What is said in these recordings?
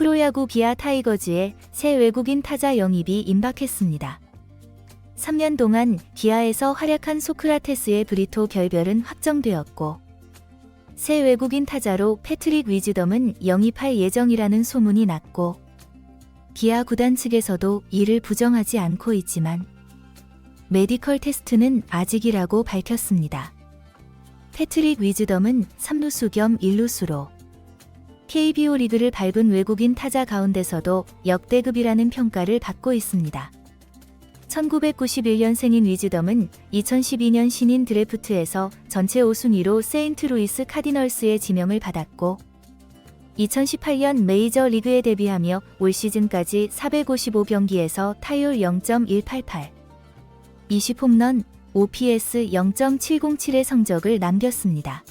프로야구 기아 타이거즈에 새 외국인 타자 영입이 임박했습니다. 3년 동안 기아에서 활약한 소크라테스의 브리토 결별은 확정되었고, 새 외국인 타자로 패트릭 위즈덤은 영입할 예정이라는 소문이 났고, 기아 구단 측에서도 이를 부정하지 않고 있지만 메디컬 테스트는 아직이라고 밝혔습니다. 패트릭 위즈덤은 3루수 겸 1루수로 KBO 리그를 밟은 외국인 타자 가운데서도 역대급이라는 평가를 받고 있습니다. 1991년생인 위즈덤은 2012년 신인 드래프트에서 전체 5순위로 세인트루이스 카디널스의 지명을 받았고, 2018년 메이저리그에 데뷔하며 올 시즌까지 455경기에서 타율 0.188, 20홈런, OPS 0.707의 성적을 남겼습니다.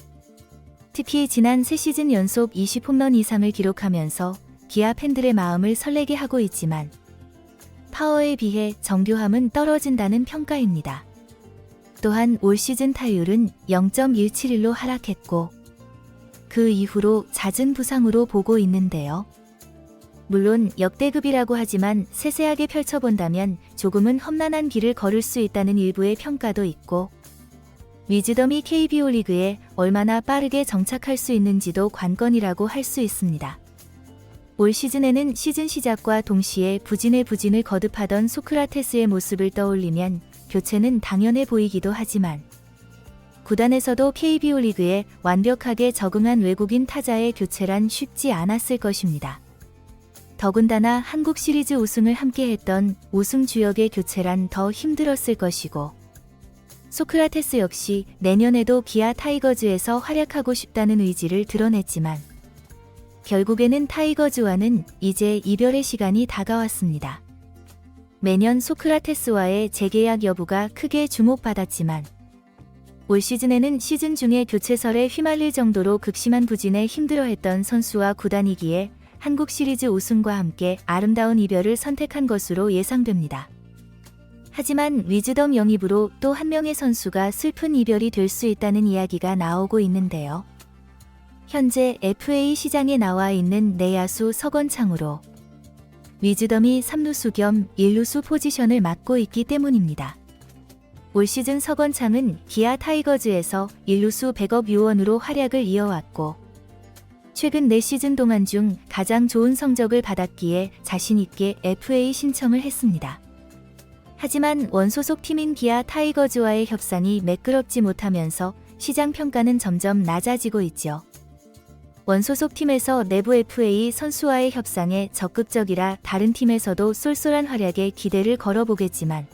특히 지난 3시즌 연속 20홈런 이상을 기록하면서 기아 팬들의 마음을 설레게 하고 있지만 파워에 비해 정교함은 떨어진다는 평가입니다. 또한 올 시즌 타율은 0.171로 하락했고 그 이후로 잦은 부상으로 보고 있는데요. 물론 역대급이라고 하지만 세세하게 펼쳐본다면 조금은 험난한 길을 걸을 수 있다는 일부의 평가도 있고, 위즈덤이 KBO 리그에 얼마나 빠르게 정착할 수 있는지도 관건이라고 할 수 있습니다. 올 시즌에는 시즌 시작과 동시에 부진의 부진을 거듭하던 소크라테스의 모습을 떠올리면 교체는 당연해 보이기도 하지만, 구단에서도 KBO 리그에 완벽하게 적응한 외국인 타자의 교체란 쉽지 않았을 것입니다. 더군다나 한국 시리즈 우승을 함께했던 우승 주역의 교체란 더 힘들었을 것이고, 소크라테스 역시 내년에도 기아 타이거즈에서 활약하고 싶다는 의지를 드러냈지만 결국에는 타이거즈와는 이제 이별의 시간이 다가왔습니다. 매년 소크라테스와의 재계약 여부가 크게 주목받았지만 올 시즌에는 시즌 중에 교체설에 휘말릴 정도로 극심한 부진에 힘들어했던 선수와 구단이기에 한국 시리즈 우승과 함께 아름다운 이별을 선택한 것으로 예상됩니다. 하지만 위즈덤 영입으로 또 한 명의 선수가 슬픈 이별이 될 수 있다는 이야기가 나오고 있는데요. 현재 FA 시장에 나와 있는 내야수 서건창으로 위즈덤이 3루수 겸 1루수 포지션을 맡고 있기 때문입니다. 올 시즌 서건창은 기아 타이거즈에서 1루수 백업 요원으로 활약을 이어왔고, 최근 4시즌 동안 중 가장 좋은 성적을 받았기에 자신있게 FA 신청을 했습니다. 하지만 원소속 팀인 기아 타이거즈와의 협상이 매끄럽지 못하면서 시장 평가는 점점 낮아지고 있죠. 원소속 팀에서 내부 FA 선수와의 협상에 적극적이라 다른 팀에서도 쏠쏠한 활약에 기대를 걸어보겠지만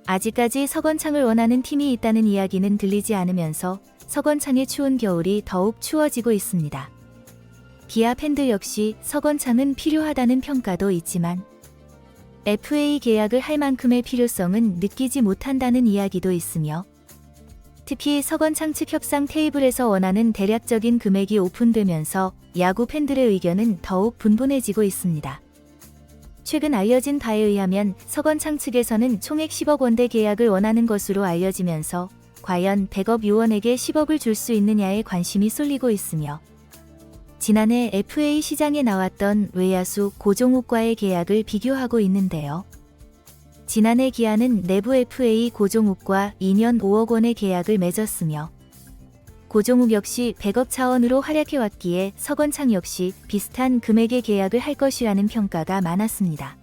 아직까지 서건창을 원하는 팀이 있다는 이야기는 들리지 않으면서 서건창의 추운 겨울이 더욱 추워지고 있습니다. 기아 팬들 역시 서건창은 필요하다는 평가도 있지만 FA 계약을 할 만큼의 필요성은 느끼지 못한다는 이야기도 있으며, 특히 서건창 측 협상 테이블에서 원하는 대략적인 금액이 오픈되면서 야구 팬들의 의견은 더욱 분분해지고 있습니다. 최근 알려진 바에 의하면 서건창 측에서는 총액 10억 원대 계약을 원하는 것으로 알려지면서 과연 백업 요원에게 10억을 줄 수 있느냐에 관심이 쏠리고 있으며, 지난해 FA 시장에 나왔던 외야수 고종욱과의 계약을 비교하고 있는데요. 지난해 기아는 내부 FA 고종욱과 2년 5억 원의 계약을 맺었으며 고종욱 역시 백업 차원으로 활약해왔기에 서건창 역시 비슷한 금액의 계약을 할 것이라는 평가가 많았습니다.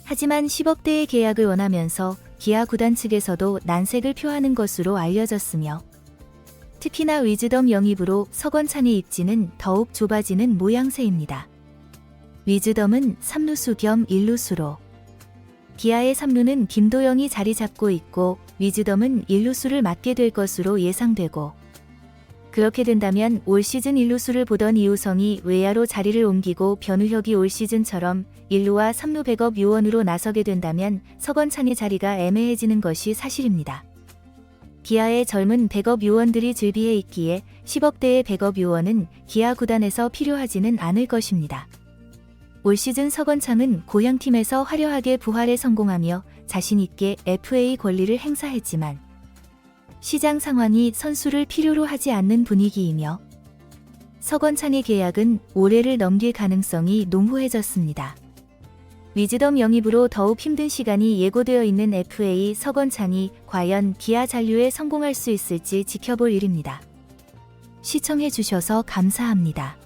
하지만 10억대의 계약을 원하면서 기아 구단 측에서도 난색을 표하는 것으로 알려졌으며, 특히나 위즈덤 영입으로 서건창의 입지는 더욱 좁아지는 모양새입니다. 위즈덤은 3루수 겸 1루수로 기아의 3루는 김도영이 자리 잡고 있고 위즈덤은 1루수를 맡게 될 것으로 예상되고, 그렇게 된다면 올 시즌 1루수를 보던 이우성이 외야로 자리를 옮기고 변우혁이 올 시즌처럼 1루와 3루 백업 요원으로 나서게 된다면 서건창의 자리가 애매해지는 것이 사실입니다. 기아의 젊은 백업 요원들이 즐비해 있기에 10억대의 백업 요원은 기아 구단에서 필요하지는 않을 것입니다. 올 시즌 서건창은 고향팀에서 화려하게 부활에 성공하며 자신있게 FA 권리를 행사했지만 시장 상황이 선수를 필요로 하지 않는 분위기이며 서건창의 계약은 올해를 넘길 가능성이 농후해졌습니다. 위즈덤 영입으로 더욱 힘든 시간이 예고되어 있는 FA 서건창이 과연 기아 잔류에 성공할 수 있을지 지켜볼 일입니다. 시청해 주셔서 감사합니다.